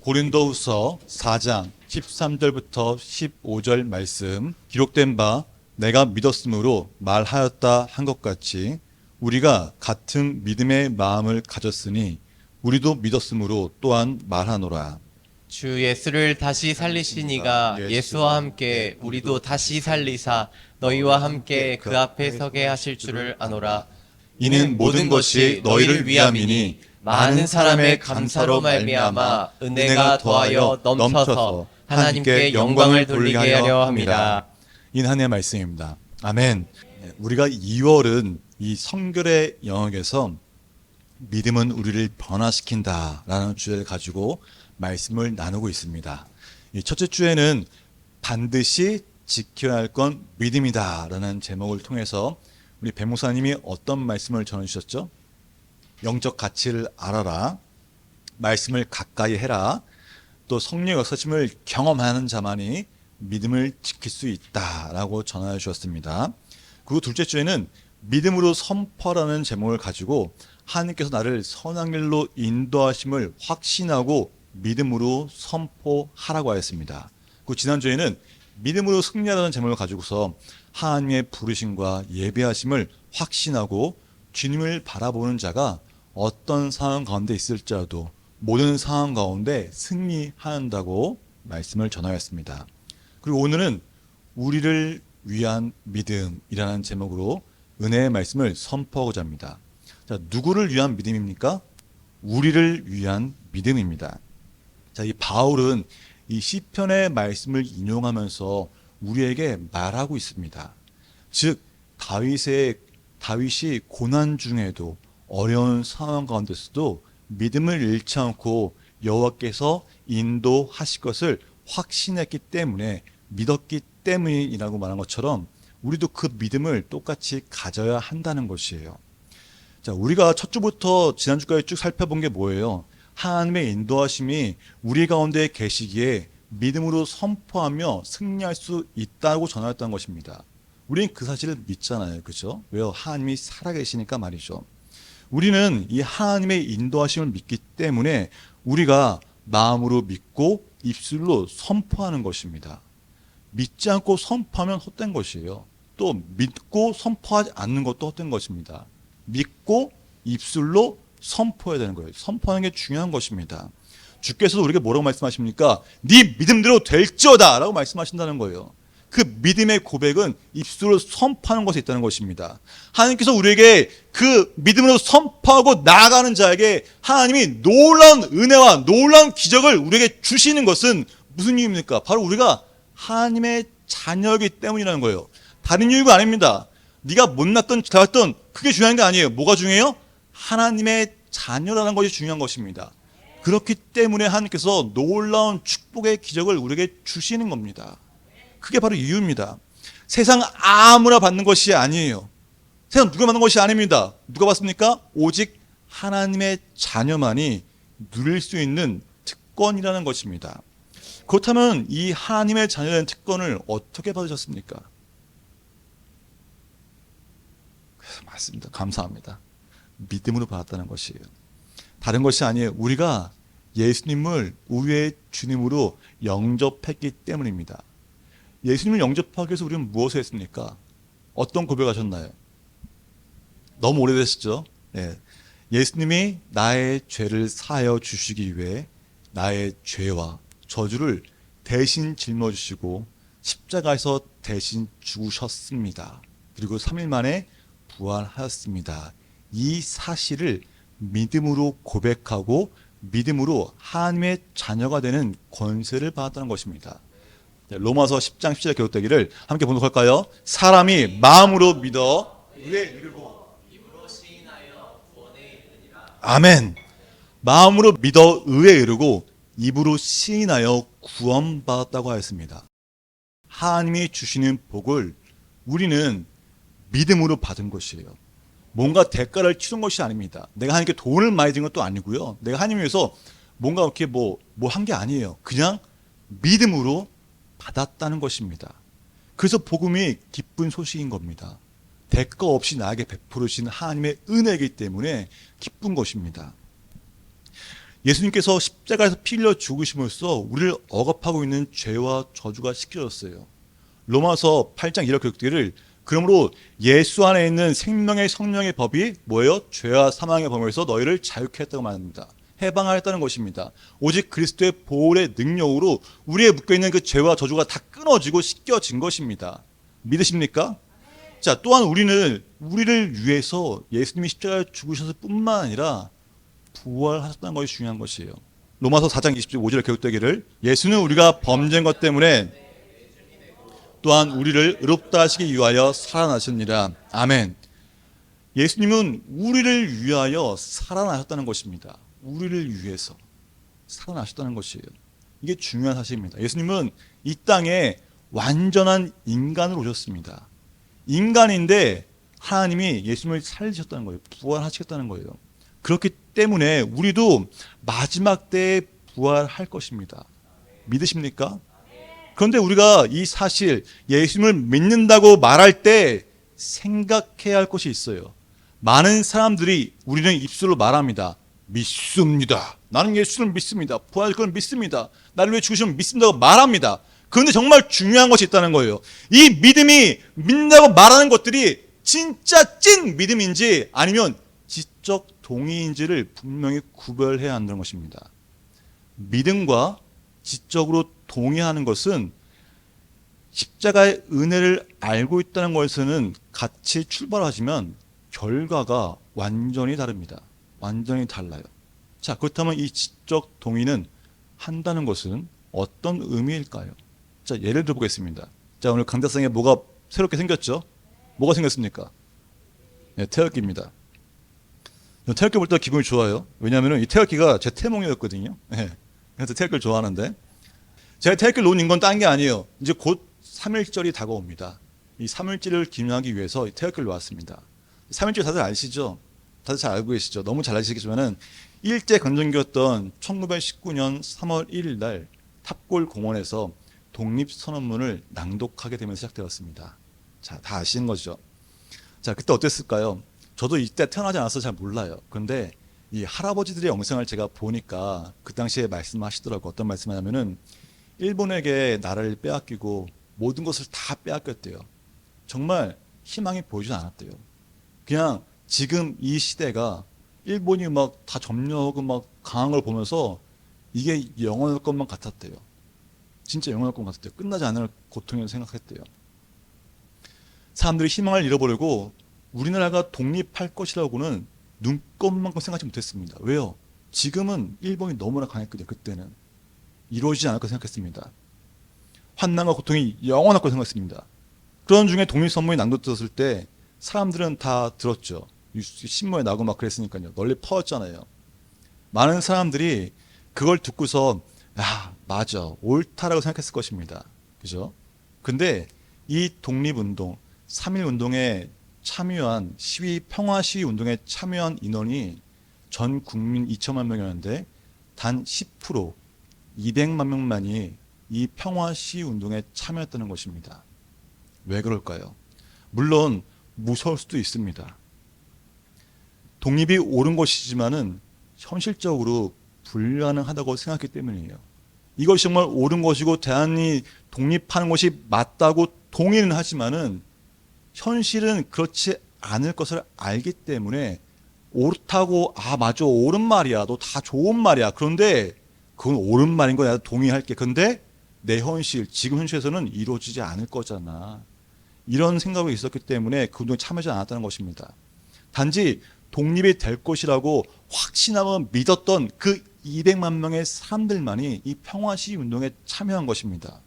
고린도후서 4장 13절부터 15절 말씀, 기록된 바 내가 믿었으므로 말하였다 한 것 같이 우리가 같은 믿음의 마음을 가졌으니 우리도 믿었으므로 또한 말하노라. 주 예수를 다시 살리신 이가 예수와 함께 우리도 다시 살리사 너희와 함께 그 앞에 서게 하실 줄을 아노라. 이는 모든 것이 너희를 위함이니 많은 사람의 감사로 말미암아 은혜가 더하여 넘쳐서 하나님께 영광을 돌리게 하려 함이라. 이는 하나님의 말씀입니다. 아멘. 우리가 2월은 이 성결의 영역에서 믿음은 우리를 변화시킨다라는 주제를 가지고 말씀을 나누고 있습니다. 이 첫째 주에는 반드시 지켜야 할 건 믿음이다라는 제목을 통해서 우리 배 목사님이 어떤 말씀을 전해주셨죠? 영적 가치를 알아라, 말씀을 가까이 해라, 또 성령의 역사심을 경험하는 자만이 믿음을 지킬 수 있다라고 전해 주셨습니다. 그리고 둘째 주에는 믿음으로 선포라는 제목을 가지고 하나님께서 나를 선한 길로 인도하심을 확신하고 믿음으로 선포하라고 하였습니다. 그리고 지난주에는 믿음으로 승리하라는 제목을 가지고서 하나님의 부르심과 예배하심을 확신하고 주님을 바라보는 자가 어떤 상황 가운데 있을지라도 모든 상황 가운데 승리한다고 말씀을 전하였습니다. 그리고 오늘은 우리를 위한 믿음이라는 제목으로 은혜의 말씀을 선포하고자 합니다. 자, 누구를 위한 믿음입니까? 우리를 위한 믿음입니다. 자, 이 바울은 이 시편의 말씀을 인용하면서 우리에게 말하고 있습니다. 즉 다윗이 고난 중에도 어려운 상황 가운데서도 믿음을 잃지 않고 여호와께서 인도하실 것을 확신했기 때문에 믿었기 때문이라고 말한 것처럼 우리도 그 믿음을 똑같이 가져야 한다는 것이에요. 자, 우리가 첫 주부터 지난주까지 쭉 살펴본 게 뭐예요? 하나님의 인도하심이 우리 가운데 계시기에 믿음으로 선포하며 승리할 수 있다고 전하였다는 것입니다. 우리는 그 사실을 믿잖아요. 그렇죠? 왜요? 하나님이 살아계시니까 말이죠. 우리는 이 하나님의 인도하심을 믿기 때문에 우리가 마음으로 믿고 입술로 선포하는 것입니다. 믿지 않고 선포하면 헛된 것이에요. 또 믿고 선포하지 않는 것도 헛된 것입니다. 믿고 입술로 선포해야 되는 거예요. 선포하는 게 중요한 것입니다. 주께서도 우리에게 뭐라고 말씀하십니까? 네 믿음대로 될지어다 라고 말씀하신다는 거예요. 그 믿음의 고백은 입술로 선포하는 것에 있다는 것입니다. 하나님께서 우리에게 그 믿음으로 선포하고 나아가는 자에게 하나님이 놀라운 은혜와 놀라운 기적을 우리에게 주시는 것은 무슨 이유입니까? 바로 우리가 하나님의 자녀이기 때문이라는 거예요. 다른 이유가 아닙니다. 네가 못났던 잘했던 그게 중요한 게 아니에요. 뭐가 중요해요? 하나님의 자녀라는 것이 중요한 것입니다. 그렇기 때문에 하나님께서 놀라운 축복의 기적을 우리에게 주시는 겁니다. 그게 바로 이유입니다. 세상 아무나 받는 것이 아니에요. 세상 누가 받는 것이 아닙니다. 누가 받습니까? 오직 하나님의 자녀만이 누릴 수 있는 특권이라는 것입니다. 그렇다면 이 하나님의 자녀라는 특권을 어떻게 받으셨습니까? 맞습니다. 감사합니다. 믿음으로 받았다는 것이에요. 다른 것이 아니에요. 우리가 예수님을 우리의 주님으로 영접했기 때문입니다. 예수님을 영접하기 위해서 우리는 무엇을 했습니까? 어떤 고백하셨나요? 너무 오래됐죠? 네. 예수님이 나의 죄를 사하여 주시기 위해 나의 죄와 저주를 대신 짊어지시고 십자가에서 대신 죽으셨습니다. 그리고 3일 만에 부활하였습니다. 이 사실을 믿음으로 고백하고 믿음으로 하나님의 자녀가 되는 권세를 받았다는 것입니다. 로마서 10장 10절에 기록되기를 함께 봉독할까요? 사람이 마음으로 믿어 의에 이르고 입으로 시인하여 구원에 이르니라. 아멘. 마음으로 믿어 의에 이르고 입으로 시인하여 구원받았다고 하였습니다. 하나님이 주시는 복을 우리는 믿음으로 받은 것이에요. 뭔가 대가를 치른 것이 아닙니다. 내가 하나님께 돈을 많이 든 것도 아니고요. 내가 하나님 위해서 뭔가 이렇게 뭐 한 게 아니에요. 그냥 믿음으로 받았다는 것입니다. 그래서 복음이 기쁜 소식인 겁니다. 대가 없이 나에게 베풀으신 하나님의 은혜이기 때문에 기쁜 것입니다. 예수님께서 십자가에서 피 흘려 죽으심으로써 우리를 억압하고 있는 죄와 저주가 씻겨졌어요. 로마서 8장 1절 기록되기를 그러므로 예수 안에 있는 생명의 성령의 법이 뭐예요? 죄와 사망의 범위에서 너희를 자유케 했다고 말합니다. 해방하였다는 것입니다. 오직 그리스도의 보혈의 능력으로 우리에 묶여있는 그 죄와 저주가 다 끊어지고 씻겨진 것입니다. 믿으십니까? 자, 또한 우리를 위해서 예수님이 십자가에 죽으셔서 뿐만 아니라 부활하셨다는 것이 중요한 것이에요. 로마서 4장 25절에 기록되기를 예수는 우리가 범죄한 것 때문에 또한 우리를 의롭다 하시기 위하여 살아나셨느니라. 아멘. 예수님은 우리를 위하여 살아나셨다는 것입니다. 우리를 위해서 살아나셨다는 것이에요. 이게 중요한 사실입니다. 예수님은 이 땅에 완전한 인간으로 오셨습니다. 인간인데 하나님이 예수님을 살리셨다는 거예요. 부활하시겠다는 거예요. 그렇기 때문에 우리도 마지막 때에 부활할 것입니다. 믿으십니까? 그런데 우리가 이 사실 예수님을 믿는다고 말할 때 생각해야 할 것이 있어요. 많은 사람들이 우리는 입술로 말합니다. 믿습니다. 나는 예수를 믿습니다. 부활할 걸 믿습니다. 나를 위해 죽으시면 믿습니다고 말합니다. 그런데 정말 중요한 것이 있다는 거예요. 이 믿음이 믿는다고 말하는 것들이 진짜 찐 믿음인지 아니면 지적 동의인지를 분명히 구별해야 한다는 것입니다. 믿음과 지적으로 동의하는 것은 십자가의 은혜를 알고 있다는 것에서는 같이 출발하지만 결과가 완전히 다릅니다. 완전히 달라요. 자, 그렇다면 이 지적 동의는 한다는 것은 어떤 의미일까요? 자, 예를 들어보겠습니다. 자, 오늘 강대상에 뭐가 새롭게 생겼죠? 뭐가 생겼습니까? 네, 태극기입니다. 태극기 볼 때 기분이 좋아요. 왜냐하면 이 태극기가 제 태몽이었거든요. 네, 그래서 태극기를 좋아하는데 제가 태극기를 놓은 건 딴 게 아니에요. 이제 곧 3.1절이 다가옵니다. 이 3.1절을 기념하기 위해서 태극기를 놓았습니다. 3.1절 다들 아시죠? 다들 잘 알고 계시죠? 너무 잘 아시겠지만은 일제 강점기였던 1919년 3월 1일 날 탑골 공원에서 독립선언문을 낭독하게 되면서 시작되었습니다. 자, 다 아시는 거죠? 자, 그때 어땠을까요? 저도 이때 태어나지 않아서 잘 몰라요. 그런데 이 할아버지들의 영상을 제가 보니까 그 당시에 말씀하시더라고요. 어떤 말씀하냐면은 일본에게 나라를 빼앗기고 모든 것을 다 빼앗겼대요. 정말 희망이 보이지 않았대요. 그냥 지금 이 시대가 일본이 막 다 점령하고 막 강한 걸 보면서 이게 영원할 것만 같았대요. 진짜 영원할 것 같았대요. 끝나지 않을 고통이라고 생각했대요. 사람들이 희망을 잃어버리고 우리나라가 독립할 것이라고는 눈꼽만큼 생각하지 못했습니다. 왜요? 지금은 일본이 너무나 강했거든요. 그때는 이루어지지 않을 거 생각했습니다. 환난과 고통이 영원할 거 생각했습니다. 그런 중에 독립선언문이 낭독되었을 때 사람들은 다 들었죠. 신문에 나고 막 그랬으니까요. 널리 퍼졌잖아요. 많은 사람들이 그걸 듣고서 야, 맞아, 옳다라고 생각했을 것입니다. 그죠? 근데 이 독립운동, 3.1 운동에 참여한 평화 시위 운동에 참여한 인원이 전 국민 2천만 명이었는데 단 10%, 200만 명만이 이 평화 시위 운동에 참여했다는 것입니다. 왜 그럴까요? 물론 무서울 수도 있습니다. 독립이 옳은 것이지만은 현실적으로 불가능하다고 생각했기 때문이에요. 이것이 정말 옳은 것이고 대한이 독립하는 것이 맞다고 동의는 하지만은 현실은 그렇지 않을 것을 알기 때문에 옳다고 맞아, 옳은 말이야, 너 다 좋은 말이야. 그런데 그건 옳은 말인 거 내가 동의할게. 근데 내 현실, 지금 현실에서는 이루어지지 않을 거잖아. 이런 생각이 있었기 때문에 그 운동에 참여하지 않았다는 것입니다. 단지 독립이 될 것이라고 확신하고 믿었던 그 200만 명의 사람들만이 이 평화시위 운동에 참여한 것입니다.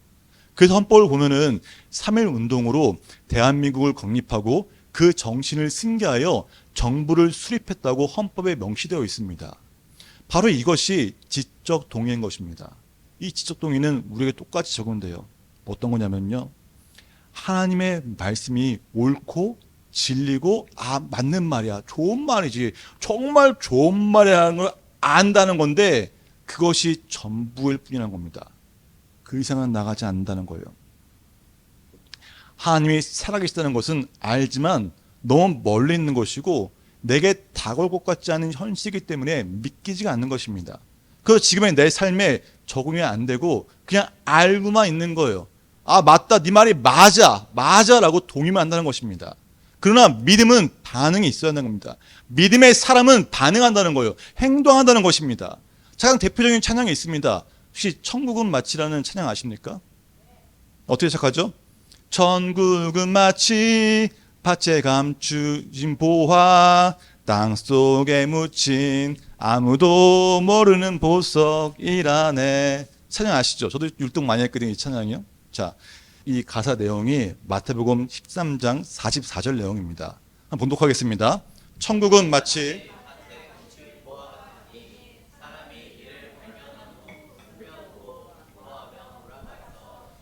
그래서 헌법을 보면은 3.1 운동으로 대한민국을 건립하고 그 정신을 승계하여 정부를 수립했다고 헌법에 명시되어 있습니다. 바로 이것이 지적 동의인 것입니다. 이 지적 동의는 우리에게 똑같이 적용돼요. 어떤 거냐면요. 하나님의 말씀이 옳고 진리고 맞는 말이야, 좋은 말이지, 정말 좋은 말이라는 걸 안다는 건데 그것이 전부일 뿐이라는 겁니다. 그 이상은 나가지 않는다는 거예요. 하나님이 살아계시다는 것은 알지만 너무 멀리 있는 것이고 내게 다가올 것 같지 않은 현실이기 때문에 믿기지가 않는 것입니다. 그래서 지금의 내 삶에 적응이 안 되고 그냥 알고만 있는 거예요. 아, 맞다. 네 말이 맞아라고 동의만 한다는 것입니다. 그러나 믿음은 반응이 있어야 하는 겁니다. 믿음의 사람은 반응한다는 거예요. 행동한다는 것입니다. 가장 대표적인 찬양이 있습니다. 혹시 천국은 마치라는 찬양 아십니까? 어떻게 시작하죠? 천국은 마치 밭에 감추진 보화, 땅 속에 묻힌 아무도 모르는 보석이라네. 찬양 아시죠? 저도 율동 많이 했거든요, 이 찬양이요. 자, 이 가사 내용이 마태복음 13장 44절 내용입니다. 한번 봉독하겠습니다. 천국은 마치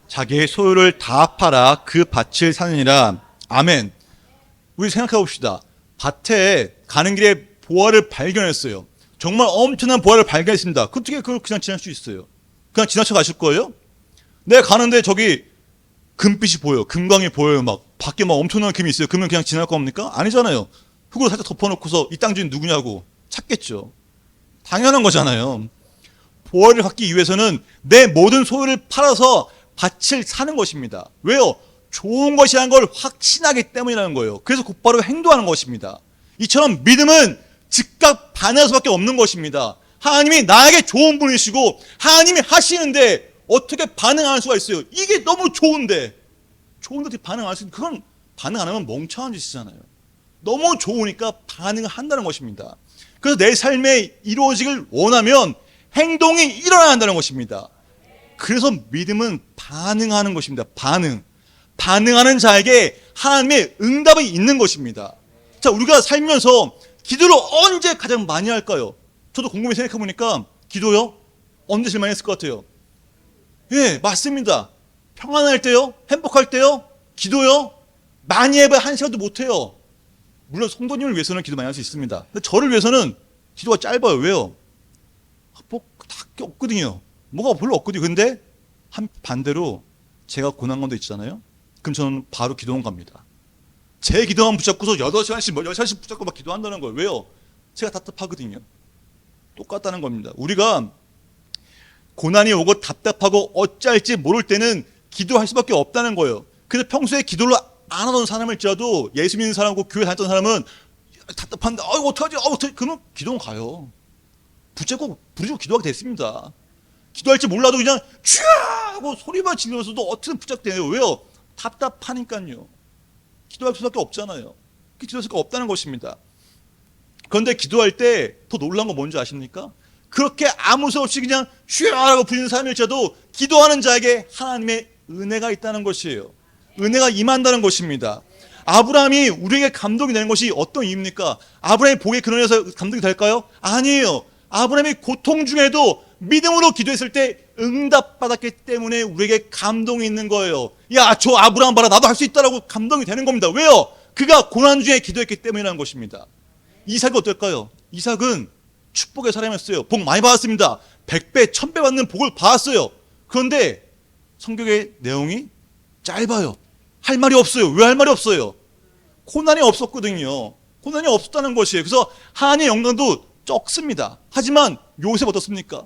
자기의 소유를 다 팔아 그 밭을 사느니라. 아멘. 우리 생각해 봅시다. 밭에 가는 길에 보화를 발견했어요. 정말 엄청난 보화를 발견했습니다. 어떻게 그걸 그냥 지날 수 있어요? 그냥 지나쳐 가실 거예요? 내가 가는데 저기 금빛이 보여요. 금광이 보여요. 막 밖에 막 엄청난 금이 있어요. 그러면 그냥 지날 겁니까? 아니잖아요. 흙으로 살짝 덮어놓고서 이 땅 주인 누구냐고 찾겠죠. 당연한 거잖아요. 보화를 갖기 위해서는 내 모든 소유를 팔아서 밭을 사는 것입니다. 왜요? 좋은 것이라는 걸 확신하기 때문이라는 거예요. 그래서 곧바로 행동하는 것입니다. 이처럼 믿음은 즉각 반응할 수밖에 없는 것입니다. 하나님이 나에게 좋은 분이시고 하나님이 하시는데 어떻게 반응할 수가 있어요? 이게 너무 좋은데 어떻게 반응할 수 있는, 그건 반응 안 하면 멍청한 짓이잖아요. 너무 좋으니까 반응을 한다는 것입니다. 그래서 내 삶에 이루어지길 원하면 행동이 일어나야 한다는 것입니다. 그래서 믿음은 반응하는 것입니다. 반응하는 자에게 하나님의 응답이 있는 것입니다. 자, 우리가 살면서 기도를 언제 가장 많이 할까요? 저도 곰곰이 생각해 보니까 기도요? 언제 제일 많이 했을 것 같아요? 예, 맞습니다. 평안할 때요? 행복할 때요? 기도요? 많이 해봐야 한 시간도 못 해요. 물론 성도님을 위해서는 기도 많이 할 수 있습니다. 근데 저를 위해서는 기도가 짧아요. 왜요? 뭐 딱히 없거든요. 뭐가 별로 없거든요. 근데 반대로 제가 고난 가운데 있잖아요. 그럼 저는 바로 기도원 갑니다. 제 기도만 붙잡고서 6시간씩 붙잡고 막 기도한다는 거예요. 왜요? 제가 답답하거든요. 똑같다는 겁니다. 우리가 고난이 오고 답답하고 어찌할지 모를 때는 기도할 수밖에 없다는 거예요. 그래서 평소에 기도를 안 하던 사람일지라도 예수 믿는 사람하고 교회 다녔던 사람은 답답한데 어떡하지? 그러면 기도원 가요. 부르짖고 기도하게 됐습니다. 기도할지 몰라도 그냥 쥐야 하고 소리만 지르면서도 어떻게든 부탁돼요. 왜요? 답답하니까요. 기도할 수밖에 없잖아요. 기도할 수가 없다는 것입니다. 그런데 기도할 때 더 놀라운 건 뭔지 아십니까? 그렇게 아무 소 없이 그냥 쥐야라고 부르는 사람일지라도 기도하는 자에게 하나님의 은혜가 있다는 것이에요. 은혜가 임한다는 것입니다. 아브라함이 우리에게 감동이 되는 것이 어떤 이유입니까? 아브라함이 복에 근원해서 감동이 될까요? 아니에요. 아브라함이 고통 중에도 믿음으로 기도했을 때 응답받았기 때문에 우리에게 감동이 있는 거예요. 야, 저 아브라함 봐라, 나도 할 수 있다라고 감동이 되는 겁니다. 왜요? 그가 고난 중에 기도했기 때문이라는 것입니다. 이삭이 어떨까요? 이삭은 축복의 사람이었어요. 복 많이 받았습니다. 100배, 1000배 받는 복을 받았어요. 그런데 성경의 내용이 짧아요. 할 말이 없어요. 왜 할 말이 없어요? 고난이 없었거든요. 고난이 없었다는 것이에요. 그래서 하나님의 영광도 적습니다. 하지만 요셉 어떻습니까?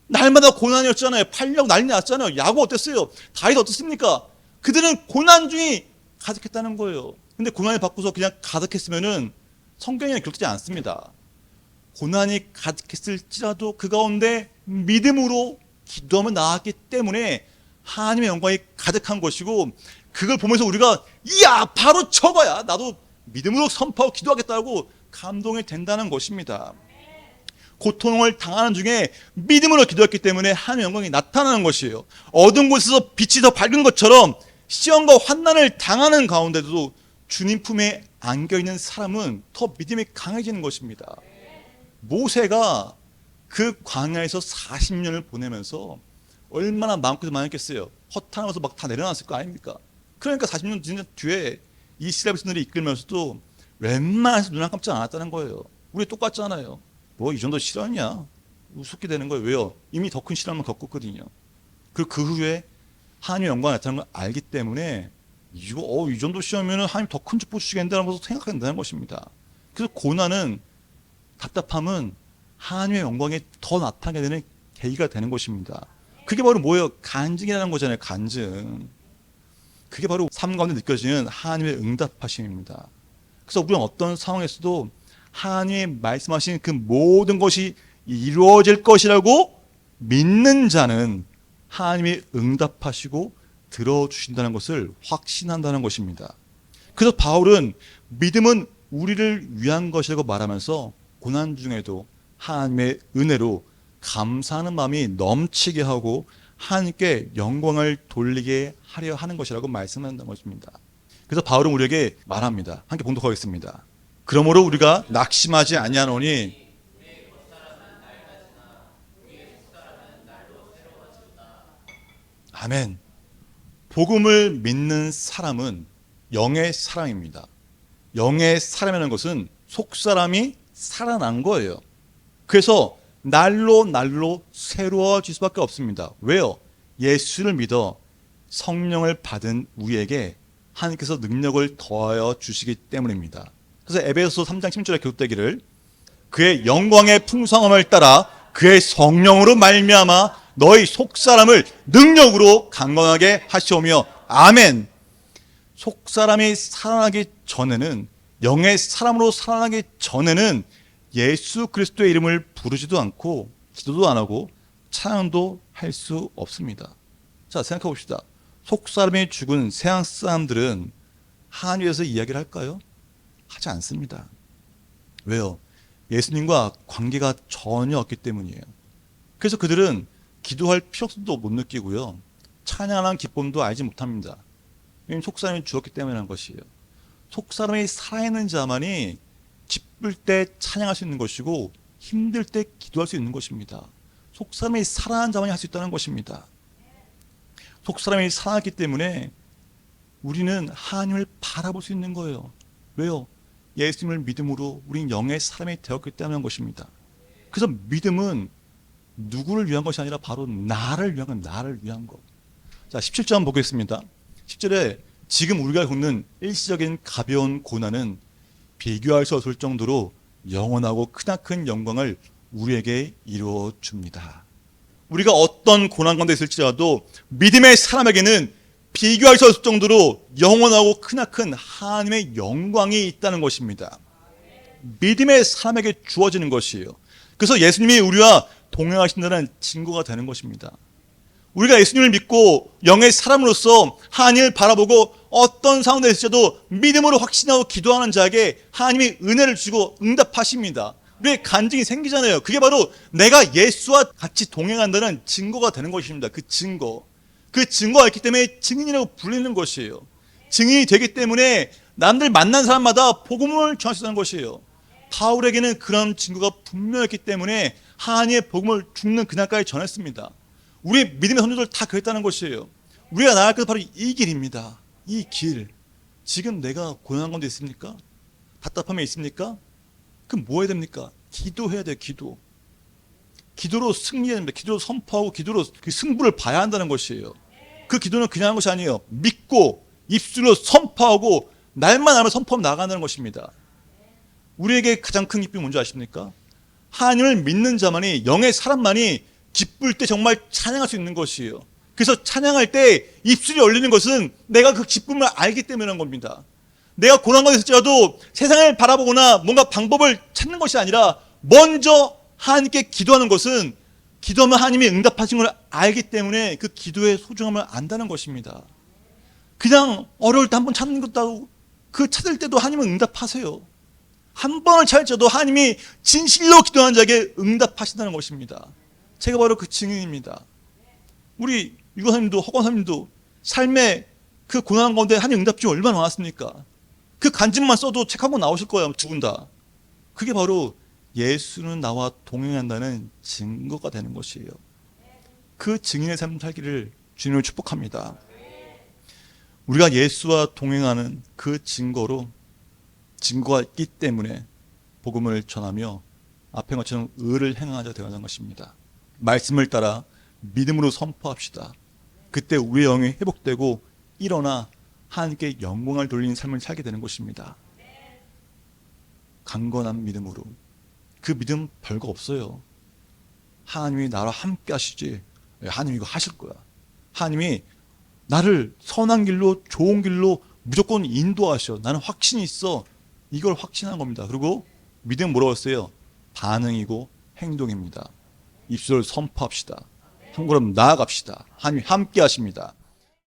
날마다 고난이었잖아요. 팔려고 난리 났잖아요. 야곱 어땠어요? 다윗 어떻습니까? 그들은 고난 중이 가득했다는 거예요. 근데 고난이 받고서 그냥 가득했으면은 성경에 기록되지 않습니다. 고난이 가득했을지라도 그 가운데 믿음으로 기도하며 나았기 때문에 하나님의 영광이 가득한 것이고, 그걸 보면서 우리가 이야 바로 저거야, 나도 믿음으로 선포하고 기도하겠다고 감동이 된다는 것입니다. 고통을 당하는 중에 믿음으로 기도했기 때문에 하나님의 영광이 나타나는 것이에요. 어두운 곳에서 빛이 더 밝은 것처럼 시험과 환난을 당하는 가운데도 주님 품에 안겨있는 사람은 더 믿음이 강해지는 것입니다. 모세가 그 광야에서 40년을 보내면서 얼마나 마음고생 많았겠어요. 허탄하면서 막 다 내려놨을 거 아닙니까? 그러니까 40년 지난 뒤에 이스라엘 백성들이 이끌면서도 웬만해서 눈 깜짝 안 왔다는 거예요. 우리 똑같잖아요. 뭐 이 정도 실화냐? 우습게 되는 거예요. 왜요? 이미 더 큰 실험을 겪었거든요. 그 후에 하나님의 영광이 나타나는 걸 알기 때문에 이 정도 시험이면 하나님 더 큰 축복 주시겠는데 하면서 생각하게 된다는 것입니다. 그래서 고난은, 답답함은 하나님의 영광이 더 나타나게 되는 계기가 되는 것입니다. 그게 바로 뭐예요? 간증이라는 거잖아요. 간증. 그게 바로 삶 가운데 느껴지는 하나님의 응답하심입니다. 그래서 우리는 어떤 상황에서도 하나님의 말씀하신 그 모든 것이 이루어질 것이라고 믿는 자는 하나님이 응답하시고 들어주신다는 것을 확신한다는 것입니다. 그래서 바울은 믿음은 우리를 위한 것이라고 말하면서 고난 중에도 하나님의 은혜로 감사하는 마음이 넘치게 하고 하나님께 영광을 돌리게 하려 하는 것이라고 말씀한다는 것입니다. 그래서 바울은 우리에게 말합니다. 함께 봉독하겠습니다. 그러므로 우리가 낙심하지 아니하노니 아멘. 복음을 믿는 사람은 영의 사람입니다. 영의 사람이라는 것은 속사람이 살아난 거예요. 그래서 날로 새로워질 수밖에 없습니다. 왜요? 예수를 믿어 성령을 받은 우리에게 하나님께서 능력을 더하여 주시기 때문입니다. 그래서 에베소서 3장 16절에 기록되기를 그의 영광의 풍성함을 따라 그의 성령으로 말미암아 너희 속사람을 능력으로 강건하게 하시오며 아멘. 속사람이 살아나기 전에는 영의 사람으로 살아나기 전에는 예수 그리스도의 이름을 부르지도 않고 기도도 안 하고 찬양도 할 수 없습니다. 자, 생각해 봅시다. 속사람이 죽은 세상 사람들은 하나님에서 이야기를 할까요? 하지 않습니다. 왜요? 예수님과 관계가 전혀 없기 때문이에요. 그래서 그들은 기도할 필요성도 못 느끼고요. 찬양하는 기쁨도 알지 못합니다. 왜냐하면 속사람이 죽었기 때문이라는 것이에요. 속사람이 살아있는 자만이 기쁠 때 찬양할 수 있는 것이고 힘들 때 기도할 수 있는 것입니다. 속사람이 살아난 자만이 할 수 있다는 것입니다. 속사람이 살아났기 때문에 우리는 하나님을 바라볼 수 있는 거예요. 왜요? 예수님을 믿음으로 우리는 영의 사람이 되었기 때문인 것입니다. 그래서 믿음은 누구를 위한 것이 아니라 바로 나를 위한 것. 자, 17절 한번 보겠습니다. 10절에 지금 우리가 겪는 일시적인 가벼운 고난은 비교할 수 없을 정도로 영원하고 크나큰 영광을 우리에게 이루어 줍니다. 우리가 어떤 고난 가운데 있을지라도 믿음의 사람에게는 비교할 수 없을 정도로 영원하고 크나큰 하나님의 영광이 있다는 것입니다. 믿음의 사람에게 주어지는 것이에요. 그래서 예수님이 우리와 동행하신다는 증거가 되는 것입니다. 우리가 예수님을 믿고 영의 사람으로서 하나님을 바라보고 어떤 상황에 있어도 믿음으로 확신하고 기도하는 자에게 하나님이 은혜를 주고 응답하십니다. 우리의 간증이 생기잖아요. 그게 바로 내가 예수와 같이 동행한다는 증거가 되는 것입니다. 그 증거가 있기 때문에 증인이라고 불리는 것이에요. 증인이 되기 때문에 남들 만난 사람마다 복음을 전할 수 있다는 것이에요. 바울에게는 그런 증거가 분명했기 때문에 하나님의 복음을 죽는 그날까지 전했습니다. 우리 믿음의 선조들 다 그랬다는 것이에요. 우리가 나아갈 것은 바로 이 길입니다. 이 길. 지금 내가 고난 가운데 있습니까? 답답함에 있습니까? 그럼 뭐 해야 됩니까? 기도해야 돼요. 기도로 승리해야 됩니다. 기도로 선포하고 기도로 그 승부를 봐야 한다는 것이에요. 그 기도는 그냥 한 것이 아니에요. 믿고 입술로 선포하고 날만 알면 선포하면 나가는 것입니다. 우리에게 가장 큰 기쁨이 뭔지 아십니까? 하나님을 믿는 자만이, 영의 사람만이 기쁠 때 정말 찬양할 수 있는 것이에요. 그래서 찬양할 때 입술이 열리는 것은 내가 그 기쁨을 알기 때문인 겁니다. 내가 고난 가운데 있을지라도 세상을 바라보거나 뭔가 방법을 찾는 것이 아니라 먼저 하나님께 기도하는 것은 기도하면 하나님이 응답하신 걸 알기 때문에 그 기도의 소중함을 안다는 것입니다. 그냥 어려울 때 한 번 찾는 것도 하고 그 찾을 때도 하나님은 응답하세요. 한 번을 찾을지라도 하나님이 진실로 기도하는 자에게 응답하신다는 것입니다. 제가 바로 그 증인입니다. 우리 유관사님도 허관사님도 삶의 그 고난 가운데 하나님 응답이 얼마나 많았습니까? 그 간증만 써도 책 한 권 나오실 거예요. 두 분 다. 그게 바로 예수는 나와 동행한다는 증거가 되는 것이에요. 그 증인의 삶 살기를 주님을 축복합니다. 우리가 예수와 동행하는 그 증거가 있기 때문에 복음을 전하며 앞에 것처럼 의를 행하자 되어가는 것입니다. 말씀을 따라 믿음으로 선포합시다. 그때 우리의 영이 회복되고 일어나 하나님께 영광을 돌리는 삶을 살게 되는 것입니다. 강건한 믿음으로 그 믿음 별거 없어요. 하나님이 나와 함께 하시지. 하나님 이거 하실 거야. 하나님이 나를 선한 길로, 좋은 길로 무조건 인도하셔. 나는 확신이 있어. 이걸 확신한 겁니다. 그리고 믿음 뭐라고 했어요? 반응이고 행동입니다. 입술을 선포합시다. 한 걸음 나아갑시다. 하나님이 함께 하십니다.